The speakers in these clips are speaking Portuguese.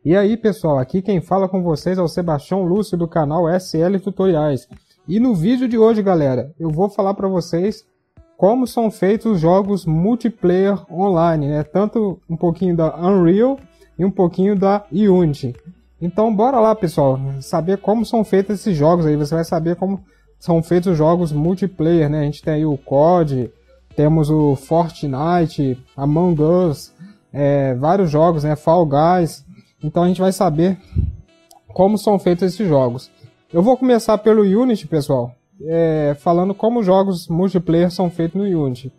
E aí pessoal, aqui quem fala com vocês é o Sebastião Lúcio do canal SL Tutoriais. E no vídeo de hoje, galera, eu vou falar para vocês como são feitos os jogos multiplayer online, né? Tanto um pouquinho da Unreal e um pouquinho da Unity. Então bora lá pessoal, saber como são feitos esses jogos aí, você vai saber como são feitos os jogos multiplayer, né? A gente tem aí o COD, temos o Fortnite, Among Us, vários jogos, né? Fall Guys. Então a gente vai saber como são feitos esses jogos. Eu vou começar pelo Unity, pessoal, falando como os jogos multiplayer são feitos no Unity.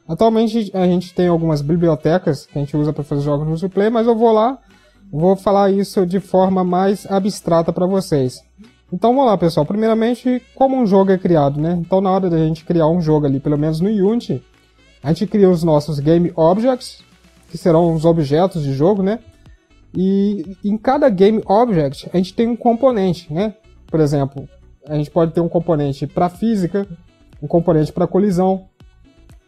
Atualmente a gente tem algumas bibliotecas que a gente usa para fazer jogos multiplayer, mas eu vou falar isso de forma mais abstrata para vocês. Então vamos lá, pessoal. Primeiramente, como um jogo é criado, né? Então na hora da gente criar um jogo ali, pelo menos no Unity, a gente cria os nossos Game Objects, que serão os objetos de jogo, né? E em cada Game Object a gente tem um componente, né? Por exemplo, a gente pode ter um componente para física, um componente para colisão.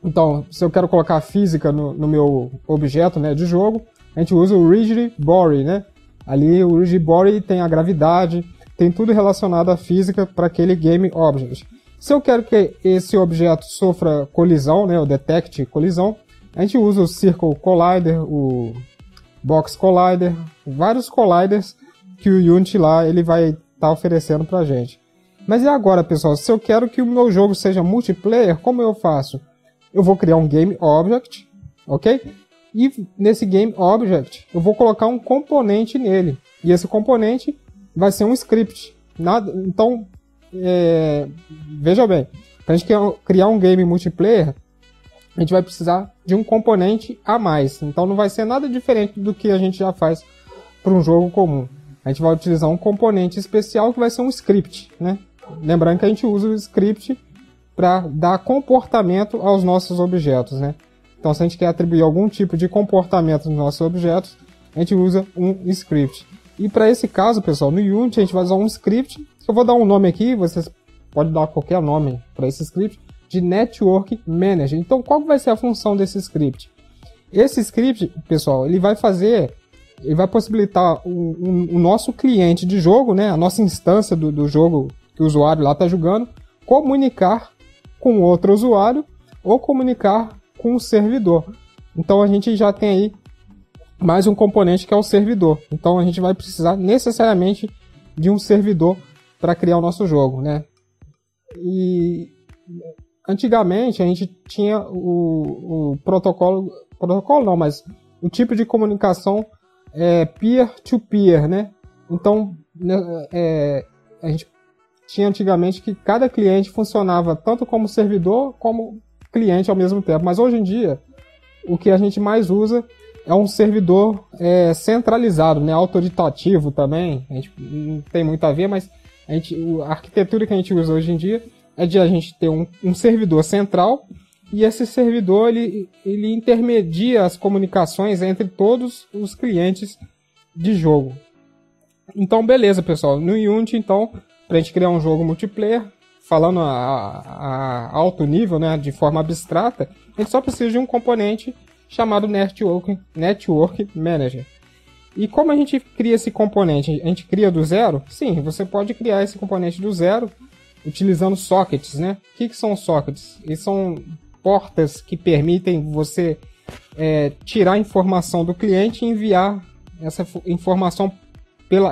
Então, se eu quero colocar física no meu objeto, né, de jogo, a gente usa o Rigid Body, né? Ali o Rigid Body tem a gravidade, tem tudo relacionado à física para aquele Game Object. Se eu quero que esse objeto sofra colisão, né, o Detect colisão, a gente usa o Circle Collider, o Box Collider, vários colliders que o Unity lá ele vai estar oferecendo pra gente. Mas e agora, pessoal? Se eu quero que o meu jogo seja multiplayer, como eu faço? Eu vou criar um Game Object, ok? E nesse Game Object eu vou colocar um componente nele. E esse componente vai ser um script. Então, veja bem, para a gente criar um game multiplayer, a gente vai precisar de um componente a mais. Então não vai ser nada diferente do que a gente já faz para um jogo comum. A gente vai utilizar um componente especial que vai ser um script, né? Lembrando que a gente usa o script para dar comportamento aos nossos objetos, né? Então se a gente quer atribuir algum tipo de comportamento nos nossos objetos, a gente usa um script. E para esse caso, pessoal, no Unity a gente vai usar um script. Eu vou dar um nome aqui, vocês podem dar qualquer nome para esse script, de Network Manager. Então, qual vai ser a função desse script? Esse script, pessoal, ele vai possibilitar o nosso cliente de jogo, né, a nossa instância do jogo que o usuário lá está jogando, comunicar com outro usuário ou comunicar com o servidor. Então, a gente já tem aí mais um componente que é o servidor. Então, a gente vai precisar necessariamente de um servidor para criar o nosso jogo, né? E antigamente a gente tinha o protocolo não, mas o tipo de comunicação peer-to-peer, né? Então a gente tinha antigamente que cada cliente funcionava tanto como servidor como cliente ao mesmo tempo, mas hoje em dia o que a gente mais usa é um servidor centralizado, né? Autoritativo também, a gente não tem muito a ver, mas a arquitetura que a gente usa hoje em dia é de a gente ter um servidor central, e esse servidor ele intermedia as comunicações entre todos os clientes de jogo. Então beleza, pessoal, no Unity, então, para a gente criar um jogo multiplayer, falando a alto nível, né, de forma abstrata, a gente só precisa de um componente chamado Network Manager. E como a gente cria esse componente? A gente cria do zero? Sim, você pode criar esse componente do zero utilizando sockets, né? O que são sockets? Eles são portas que permitem você tirar a informação do cliente e enviar essa informação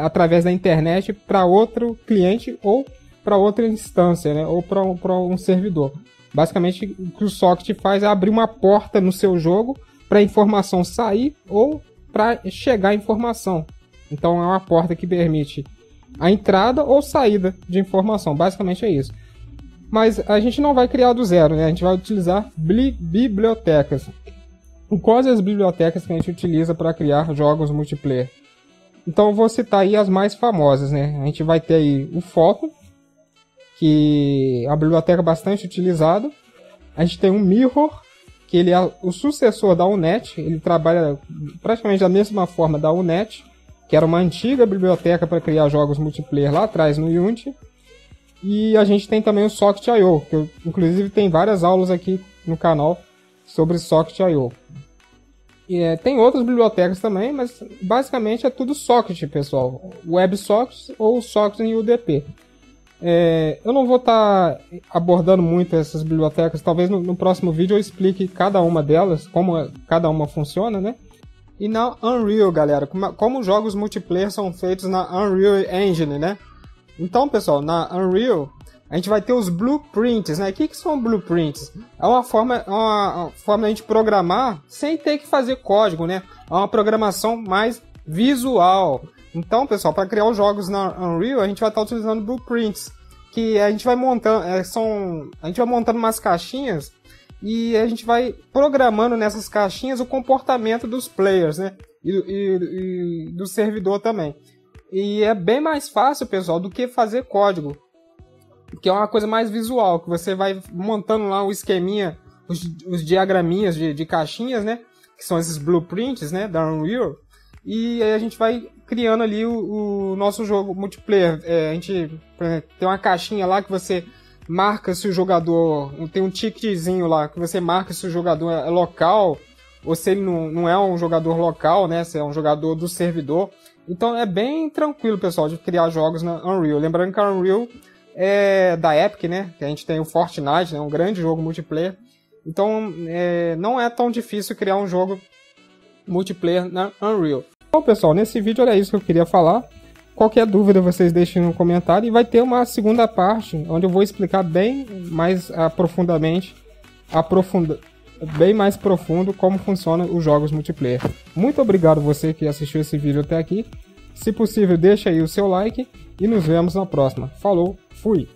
através da internet para outro cliente ou para outra instância, né? Ou para um servidor. Basicamente, o que o socket faz é abrir uma porta no seu jogo para a informação sair ou para chegar a informação. Então é uma porta que permite a entrada ou saída de informação. Basicamente é isso. Mas a gente não vai criar do zero, né? A gente vai utilizar bibliotecas. E quais as bibliotecas que a gente utiliza para criar jogos multiplayer? Então eu vou citar aí as mais famosas, né? A gente vai ter aí o Photo, que é uma biblioteca bastante utilizada. A gente tem o Mirror, que ele é o sucessor da UNet. Ele trabalha praticamente da mesma forma da UNet, que era uma antiga biblioteca para criar jogos multiplayer lá atrás no Unity. E a gente tem também o Socket.io, que inclusive tem várias aulas aqui no canal sobre Socket.io. Tem outras bibliotecas também, mas basicamente é tudo socket, pessoal. WebSockets ou sockets em UDP. Eu não vou estar abordando muito essas bibliotecas. Talvez no próximo vídeo eu explique cada uma delas, como cada uma funciona, né? E na Unreal, galera, como jogos multiplayer são feitos na Unreal Engine, né? Então, pessoal, na Unreal a gente vai ter os blueprints, né? O que são blueprints? É uma forma de a gente programar sem ter que fazer código, né? É uma programação mais visual. Então, pessoal, para criar os jogos na Unreal, a gente vai estar utilizando blueprints, que a gente vai montando, a gente vai montando umas caixinhas e a gente vai programando nessas caixinhas o comportamento dos players, né? E do servidor também. E é bem mais fácil, pessoal, do que fazer código, que é uma coisa mais visual, que você vai montando lá o esqueminha, os diagraminhas de caixinhas, né? Que são esses blueprints, né? Da Unreal. E aí a gente vai criando ali o nosso jogo multiplayer. A gente, por exemplo, tem uma caixinha lá que você marca se o jogador... Tem um ticketzinho lá que você marca se o jogador é local ou se ele não é um jogador local, né? Se é um jogador do servidor. Então é bem tranquilo, pessoal, de criar jogos na Unreal. Lembrando que a Unreal é da Epic, né? Que a gente tem o Fortnite, né? Um grande jogo multiplayer. Então não é tão difícil criar um jogo multiplayer na Unreal. Bom, pessoal, nesse vídeo era isso que eu queria falar. Qualquer dúvida vocês deixem no comentário e vai ter uma segunda parte onde eu vou explicar bem mais bem mais profundo como funcionam os jogos multiplayer. Muito obrigado você que assistiu esse vídeo até aqui. Se possível, deixa aí o seu like e nos vemos na próxima. Falou, fui!